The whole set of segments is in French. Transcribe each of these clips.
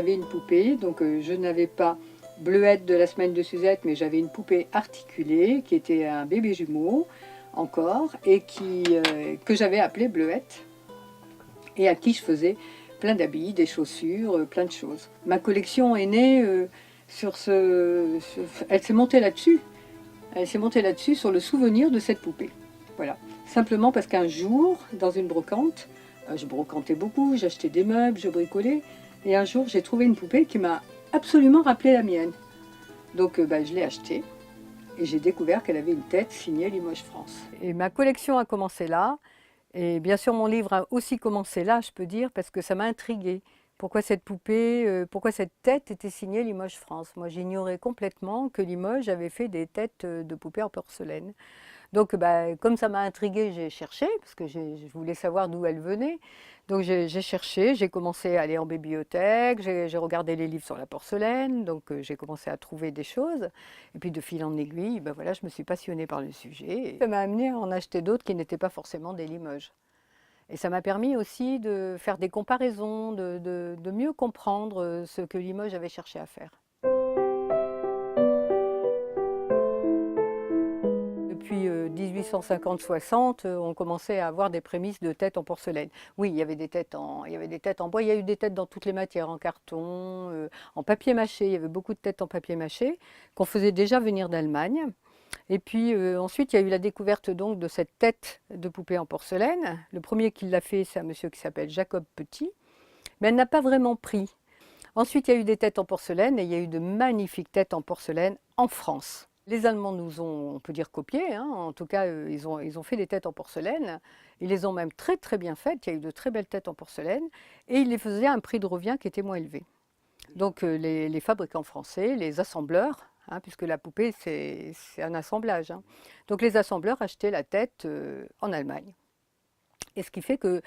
j'avais une poupée, donc je n'avais pas Bleuette de la semaine de Suzette, mais j'avais une poupée articulée qui était un bébé jumeau encore et que j'avais appelée Bleuette et à qui je faisais plein d'habits, des chaussures, plein de choses. Ma collection est née elle s'est montée là-dessus. Elle s'est montée là-dessus sur le souvenir de cette poupée. Voilà. Simplement parce qu'un jour, dans une brocante, je brocantais beaucoup, j'achetais des meubles, je bricolais, et un jour j'ai trouvé une poupée qui m'a absolument rappelé la mienne. Donc je l'ai achetée et j'ai découvert qu'elle avait une tête signée Limoges France. Et ma collection a commencé là, et bien sûr mon livre a aussi commencé là, je peux dire, parce que ça m'a intriguée. Pourquoi cette poupée, pourquoi cette tête était signée Limoges France? Moi j'ignorais complètement que Limoges avait fait des têtes de poupées en porcelaine. Donc, comme ça m'a intriguée, j'ai cherché, parce que je voulais savoir d'où elle venait. Donc, j'ai cherché, j'ai commencé à aller en bibliothèque, j'ai regardé les livres sur la porcelaine, donc j'ai commencé à trouver des choses. Et puis, de fil en aiguille, voilà, je me suis passionnée par le sujet. Et ça m'a amené à en acheter d'autres qui n'étaient pas forcément des Limoges. Et ça m'a permis aussi de faire des comparaisons, de mieux comprendre ce que Limoges avait cherché à faire. Depuis 1850-60, on commençait à avoir des prémices de têtes en porcelaine. Oui, il y avait des têtes en bois, il y a eu des têtes dans toutes les matières, en carton, en papier mâché, il y avait beaucoup de têtes en papier mâché qu'on faisait déjà venir d'Allemagne. Et puis ensuite, il y a eu la découverte donc de cette tête de poupée en porcelaine. Le premier qui l'a fait, c'est un monsieur qui s'appelle Jacob Petit, mais elle n'a pas vraiment pris. Ensuite, il y a eu des têtes en porcelaine et il y a eu de magnifiques têtes en porcelaine en France. Les Allemands nous ont, on peut dire, copiés, hein. En tout cas, ils ont fait des têtes en porcelaine. Ils les ont même très très bien faites. Il y a eu de très belles têtes en porcelaine et ils les faisaient à un prix de revient qui était moins élevé. Donc les fabricants français, les assembleurs, hein, puisque la poupée c'est un assemblage, hein. Donc les assembleurs achetaient la tête en Allemagne. Et ce qui fait que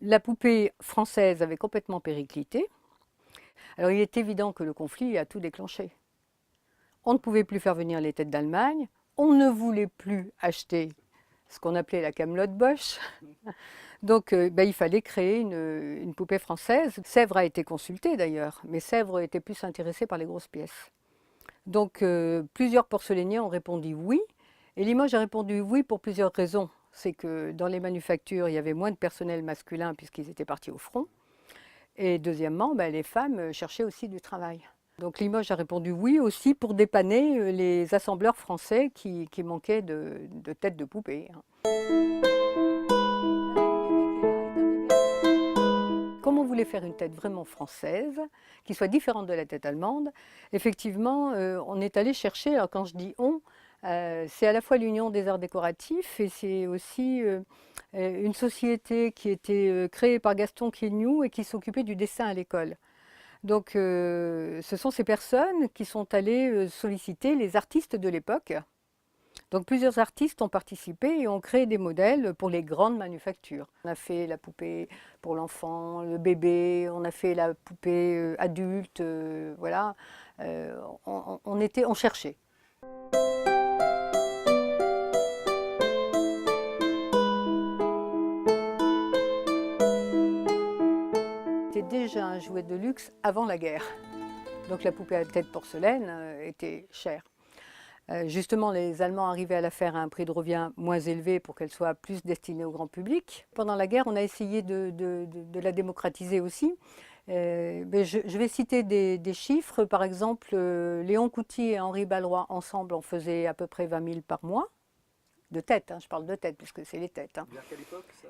la poupée française avait complètement périclité. Alors il est évident que le conflit a tout déclenché. On ne pouvait plus faire venir les têtes d'Allemagne, on ne voulait plus acheter ce qu'on appelait la camelote Bosch. Donc il fallait créer une poupée française. Sèvres a été consulté d'ailleurs, mais Sèvres était plus intéressé par les grosses pièces. Donc plusieurs porcelainiers ont répondu oui, et Limoges a répondu oui pour plusieurs raisons. C'est que dans les manufactures, il y avait moins de personnel masculin puisqu'ils étaient partis au front. Et deuxièmement, les femmes cherchaient aussi du travail. Donc Limoges a répondu oui aussi pour dépanner les assembleurs français qui manquaient de têtes de poupée. Comme on voulait faire une tête vraiment française, qui soit différente de la tête allemande, effectivement, on est allé chercher, alors quand je dis on, c'est à la fois l'Union des arts décoratifs et c'est aussi une société qui était créée par Gaston Quignou et qui s'occupait du dessin à l'école. Donc ce sont ces personnes qui sont allées solliciter les artistes de l'époque. Donc plusieurs artistes ont participé et ont créé des modèles pour les grandes manufactures. On a fait la poupée pour l'enfant, le bébé, on a fait la poupée adulte, voilà. On cherchait. C'était déjà un jouet de luxe avant la guerre. Donc la poupée à tête porcelaine était chère. Justement, les Allemands arrivaient à la faire à un prix de revient moins élevé pour qu'elle soit plus destinée au grand public. Pendant la guerre, on a essayé de la démocratiser aussi. Je vais citer des chiffres. Par exemple, Léon Couty et Henri Balleroy, ensemble, en faisaient à peu près 20 000 par mois. De tête, hein, je parle de tête, puisque c'est les têtes. Hein. Vers quelle époque ça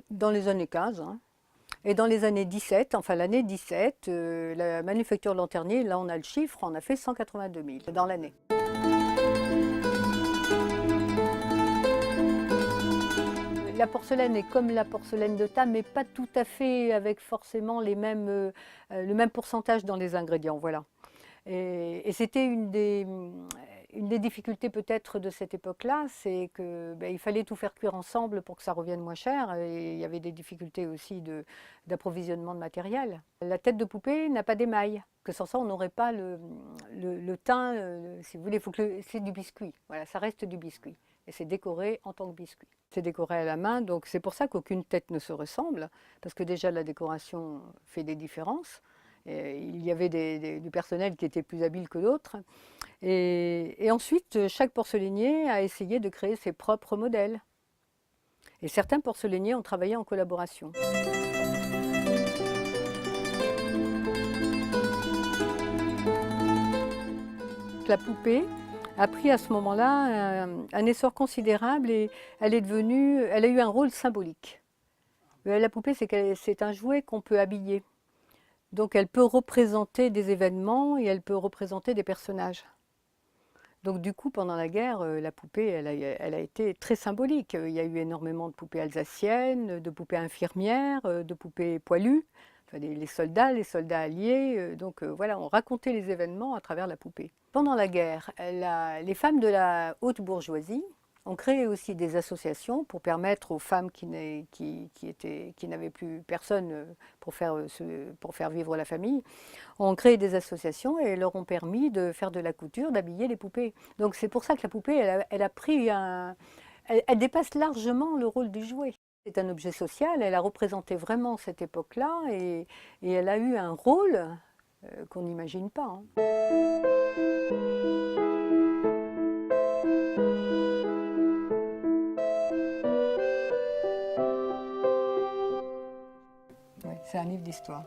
Dans les années 15. Hein. Et dans les années 17, enfin l'année 17, la manufacture de Lanternier, là on a le chiffre, on a fait 182 000 dans l'année. La porcelaine est comme la porcelaine de table, mais pas tout à fait avec forcément le même pourcentage dans les ingrédients. Voilà. Et c'était une des difficultés peut-être de cette époque-là, c'est qu'il fallait tout faire cuire ensemble pour que ça revienne moins cher. Et il y avait des difficultés aussi d'approvisionnement de matériel. La tête de poupée n'a pas d'émail, que sans ça on n'aurait pas le teint, si vous voulez, c'est du biscuit. Voilà, ça reste du biscuit. Et c'est décoré en tant que biscuit. C'est décoré à la main, donc c'est pour ça qu'aucune tête ne se ressemble, parce que déjà la décoration fait des différences. Il y avait du personnel qui était plus habile que d'autres. Et ensuite, chaque porcelainier a essayé de créer ses propres modèles. Et certains porcelainiers ont travaillé en collaboration. La poupée a pris à ce moment-là un essor considérable et elle a eu un rôle symbolique. La poupée, c'est un jouet qu'on peut habiller. Donc elle peut représenter des événements et elle peut représenter des personnages. Donc du coup, pendant la guerre, la poupée, elle a été très symbolique. Il y a eu énormément de poupées alsaciennes, de poupées infirmières, de poupées poilues, enfin, les soldats alliés. Donc voilà, on racontait les événements à travers la poupée. Pendant la guerre, les femmes de la haute bourgeoisie ont créé aussi des associations pour permettre aux femmes qui n'avaient plus personne pour faire vivre la famille, ont créé des associations et leur ont permis de faire de la couture, d'habiller les poupées. Donc c'est pour ça que la poupée, elle dépasse largement le rôle du jouet. C'est un objet social, elle a représenté vraiment cette époque-là et elle a eu un rôle qu'on n'imagine pas. Ouais, c'est un livre d'histoire.